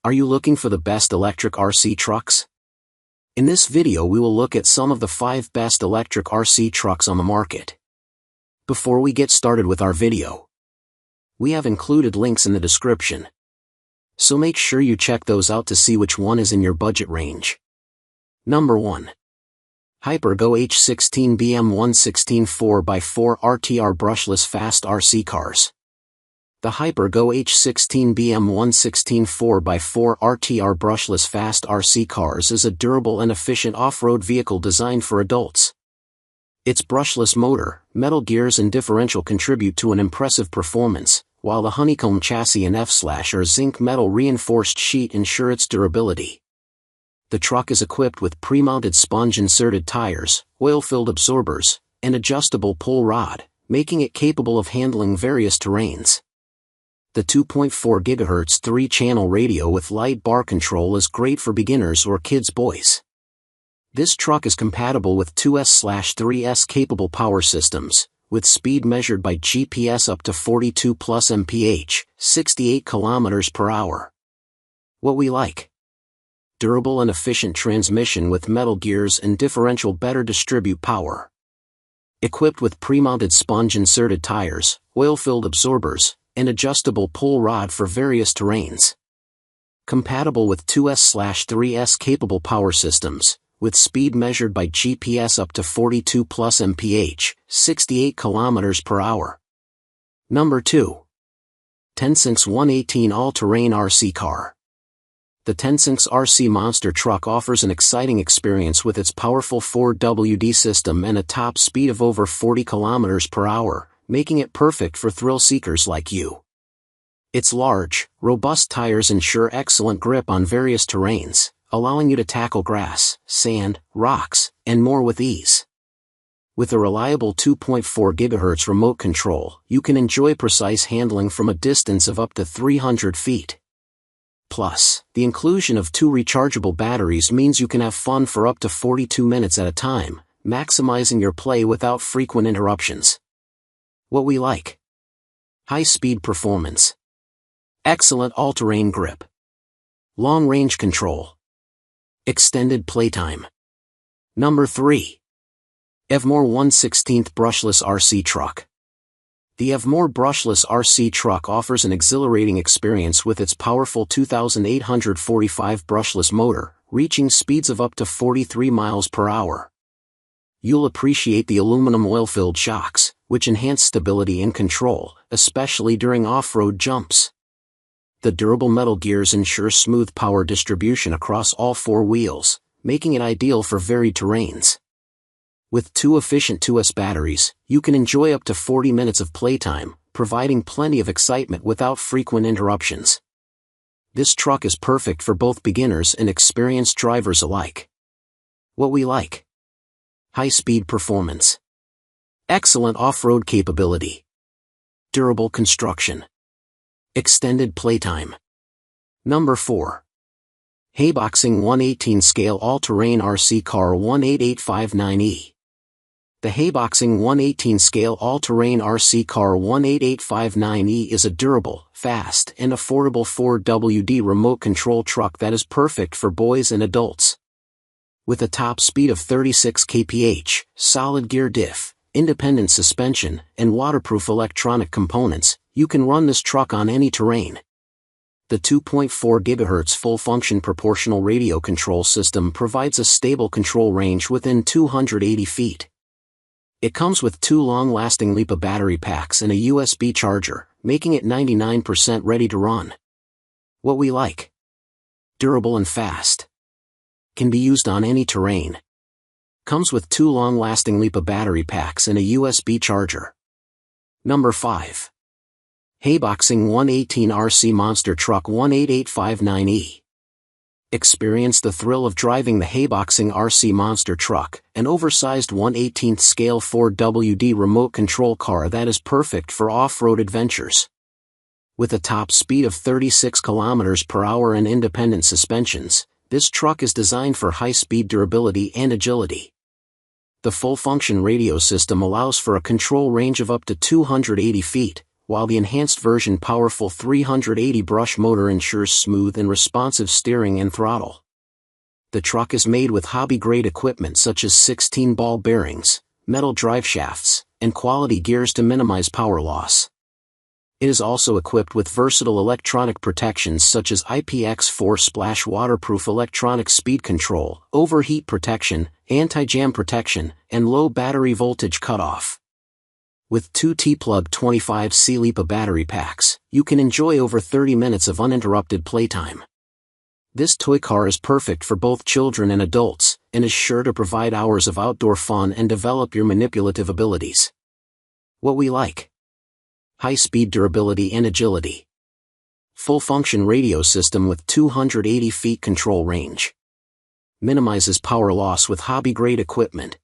Are you looking for the best electric RC trucks? In this video we will look at some of the 5 best electric RC trucks on the market. Before we get started with our video, we have included links in the description, so make sure you check those out to see which one is in your budget range. Number 1. HAIBOXING H16 BM116 4x4 RTR Brushless Fast RC Cars. The HAIBOXING H16 BM116 4x4 RTR Brushless Fast RC Cars is a durable and efficient off-road vehicle designed for adults. Its brushless motor, metal gears and differential contribute to an impressive performance, while the honeycomb chassis and F/or zinc metal reinforced sheet ensure its durability. The truck is equipped with pre-mounted sponge-inserted tires, oil-filled absorbers, and adjustable pull rod, making it capable of handling various terrains. The 2.4 GHz 3-channel radio with light bar control is great for beginners or kids' boys. This truck is compatible with 2S/3S capable power systems, with speed measured by GPS up to 42 plus mph, 68 km per hour. What we like: durable and efficient transmission with metal gears and differential better distribute power. Equipped with pre-mounted sponge-inserted tires, oil-filled absorbers, and adjustable pull rod for various terrains. Compatible with 2S/3S capable power systems, with speed measured by GPS up to 42 plus mph, 68 km per hour. Number 2. TENSSENX.All Terrain RC Car. The TENSSENX RC Monster truck offers an exciting experience with its powerful 4WD system and a top speed of over 40 km per hour, making it perfect for thrill seekers like you. Its large, robust tires ensure excellent grip on various terrains, allowing you to tackle grass, sand, rocks, and more with ease. With a reliable 2.4 GHz remote control, you can enjoy precise handling from a distance of up to 300 feet. Plus, the inclusion of 2 rechargeable batteries means you can have fun for up to 42 minutes at a time, maximizing your play without frequent interruptions. What we like: high-speed performance, excellent all-terrain grip, long-range control, extended playtime. Number 3. Evmore 1/16 Brushless RC Truck. The Evmore Brushless RC Truck offers an exhilarating experience with its powerful 2,845 brushless motor, reaching speeds of up to 43 miles per hour. You'll appreciate the aluminum oil-filled shocks, which enhance stability and control, especially during off-road jumps. The durable metal gears ensure smooth power distribution across all 4 wheels, making it ideal for varied terrains. With 2 efficient 2S batteries, you can enjoy up to 40 minutes of playtime, providing plenty of excitement without frequent interruptions. This truck is perfect for both beginners and experienced drivers alike. What we like: high-speed performance, excellent off-road capability, durable construction, extended playtime. Number 4. HAIBOXING 1/18 All-Terrain RC Car 18859E. The HAIBOXING 1/18 All-Terrain RC Car 18859E is a durable, fast, and affordable 4WD remote control truck that is perfect for boys and adults. With a top speed of 36 kph, solid gear diff, independent suspension, and waterproof electronic components, you can run this truck on any terrain. The 2.4 GHz full-function proportional radio control system provides a stable control range within 280 feet. It comes with 2 long-lasting LiPo battery packs and a USB charger, making it 99% ready to run. What we like: durable and fast. Can be used on any terrain. Comes with 2 long-lasting LiPo battery packs and a USB charger. Number 5. HAIBOXING 1/18 RC Monster Truck 18859E. Experience the thrill of driving the HAIBOXING RC Monster Truck, an oversized 1/18 scale 4WD remote control car that is perfect for off-road adventures. With a top speed of 36 km per hour and independent suspensions, this truck is designed for high-speed durability and agility. The full-function radio system allows for a control range of up to 280 feet, while the enhanced version powerful 380 brush motor ensures smooth and responsive steering and throttle. The truck is made with hobby-grade equipment such as 16 ball bearings, metal drive shafts, and quality gears to minimize power loss. It is also equipped with versatile electronic protections such as IPX4 splash waterproof electronic speed control, overheat protection, anti-jam protection, and low battery voltage cutoff. With 2 T-Plug 25C LiPo battery packs, you can enjoy over 30 minutes of uninterrupted playtime. This toy car is perfect for both children and adults, and is sure to provide hours of outdoor fun and develop your manipulative abilities. What we like: high-speed durability and agility. Full-function radio system with 280 feet control range. Minimizes power loss with hobby-grade equipment,